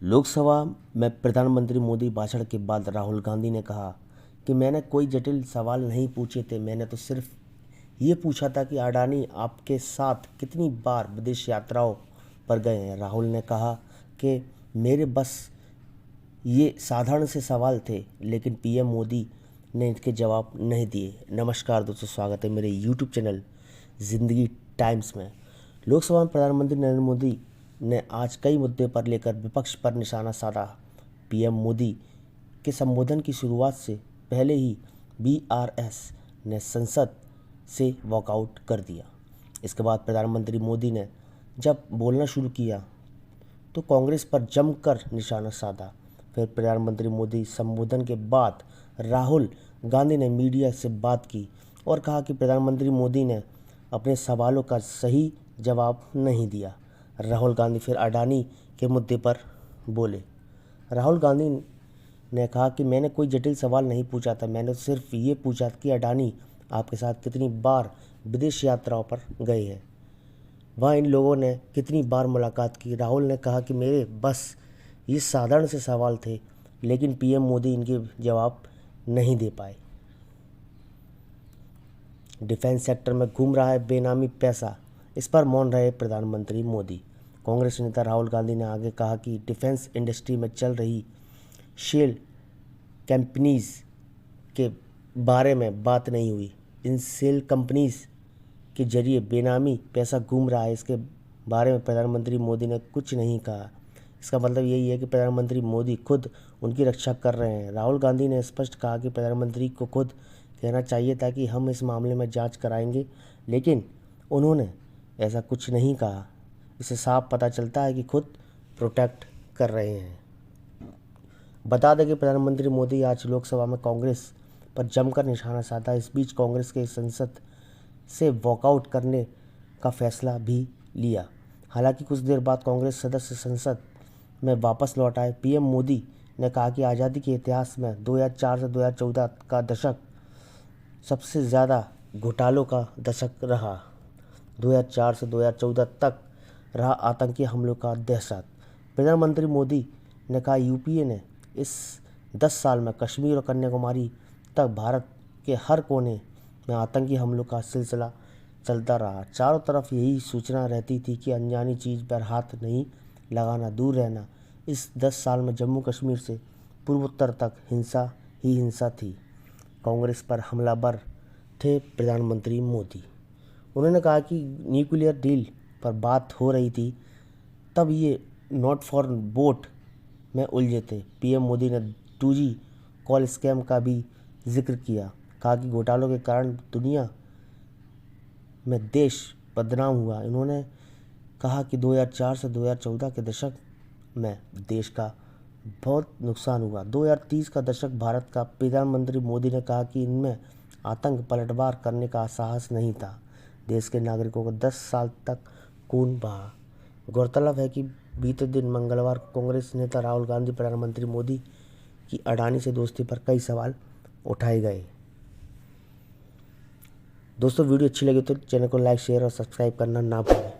लोकसभा में प्रधानमंत्री मोदी भाषण के बाद राहुल गांधी ने कहा कि मैंने कोई जटिल सवाल नहीं पूछे थे, मैंने तो सिर्फ ये पूछा था कि अडानी आपके साथ कितनी बार विदेश यात्राओं पर गए हैं। राहुल ने कहा कि मेरे बस ये साधारण से सवाल थे, लेकिन पीएम मोदी ने इनके जवाब नहीं दिए। नमस्कार दोस्तों, स्वागत है मेरे यूट्यूब चैनल ज़िंदगी टाइम्स में। लोकसभा में प्रधानमंत्री नरेंद्र मोदी ने आज कई मुद्दे पर लेकर विपक्ष पर निशाना साधा। पीएम मोदी के संबोधन की शुरुआत से पहले ही बीआरएस ने संसद से वॉकआउट कर दिया। इसके बाद प्रधानमंत्री मोदी ने जब बोलना शुरू किया तो कांग्रेस पर जमकर निशाना साधा। फिर प्रधानमंत्री मोदी संबोधन के बाद राहुल गांधी ने मीडिया से बात की और कहा कि प्रधानमंत्री मोदी ने अपने सवालों का सही जवाब नहीं दिया। राहुल गांधी फिर अडानी के मुद्दे पर बोले। राहुल गांधी ने कहा कि मैंने कोई जटिल सवाल नहीं पूछा था, मैंने सिर्फ ये पूछा कि अडानी आपके साथ कितनी बार विदेश यात्राओं पर गए हैं, वहाँ इन लोगों ने कितनी बार मुलाकात की। राहुल ने कहा कि मेरे बस ये साधारण से सवाल थे, लेकिन पीएम मोदी इनके जवाब नहीं दे पाए। डिफेंस सेक्टर में घूम रहा है बेनामी पैसा, इस पर मौन रहे प्रधानमंत्री मोदी। कांग्रेस नेता राहुल गांधी ने आगे कहा कि डिफेंस इंडस्ट्री में चल रही शेल कंपनीज के बारे में बात नहीं हुई। इन सेल कंपनीज के जरिए बेनामी पैसा घूम रहा है, इसके बारे में प्रधानमंत्री मोदी ने कुछ नहीं कहा। इसका मतलब यही है कि प्रधानमंत्री मोदी खुद उनकी रक्षा कर रहे हैं। राहुल गांधी ने स्पष्ट कहा कि प्रधानमंत्री को खुद कहना चाहिए था कि हम इस मामले में जांच कराएंगे, लेकिन उन्होंने ऐसा कुछ नहीं कहा। इससे साफ पता चलता है कि खुद प्रोटेक्ट कर रहे हैं। बता दें कि प्रधानमंत्री मोदी आज लोकसभा में कांग्रेस पर जमकर निशाना साधा। इस बीच कांग्रेस के संसद से वॉकआउट करने का फैसला भी लिया। हालांकि कुछ देर बाद कांग्रेस सदस्य संसद में वापस लौट आए। पीएम मोदी ने कहा कि आज़ादी के इतिहास में 2004 से 2014 का दशक सबसे ज़्यादा घोटालों का दशक रहा। 2004 से 2014 तक रहा आतंकी हमलों का दहशत। प्रधानमंत्री मोदी ने कहा यूपीए ने इस 10 साल में कश्मीर और कन्याकुमारी तक भारत के हर कोने में आतंकी हमलों का सिलसिला चलता रहा। चारों तरफ यही सूचना रहती थी कि अनजानी चीज़ पर हाथ नहीं लगाना, दूर रहना। इस 10 साल में जम्मू कश्मीर से पूर्वोत्तर तक हिंसा ही हिंसा थी। कांग्रेस पर हमलावर थे प्रधानमंत्री मोदी। उन्होंने कहा कि न्यूक्लियर डील पर बात हो रही थी, तब ये नॉट फॉर वोट में उलझे थे। पीएम मोदी ने 2G कॉल स्कैम का भी जिक्र किया, कहा कि घोटालों के कारण दुनिया में देश बदनाम हुआ। इन्होंने कहा कि 2004 से 2014 के दशक में देश का बहुत नुकसान हुआ। 2030 का दशक भारत का। प्रधानमंत्री मोदी ने कहा कि इनमें आतंक पलटवार करने का साहस नहीं था। देश के नागरिकों को 10 साल तक खून बहा। गौरतलब है कि बीते दिन मंगलवार को कांग्रेस नेता राहुल गांधी प्रधानमंत्री मोदी की अडानी से दोस्ती पर कई सवाल उठाए गए। दोस्तों, वीडियो अच्छी लगी तो चैनल को लाइक, शेयर और सब्सक्राइब करना ना भूलें।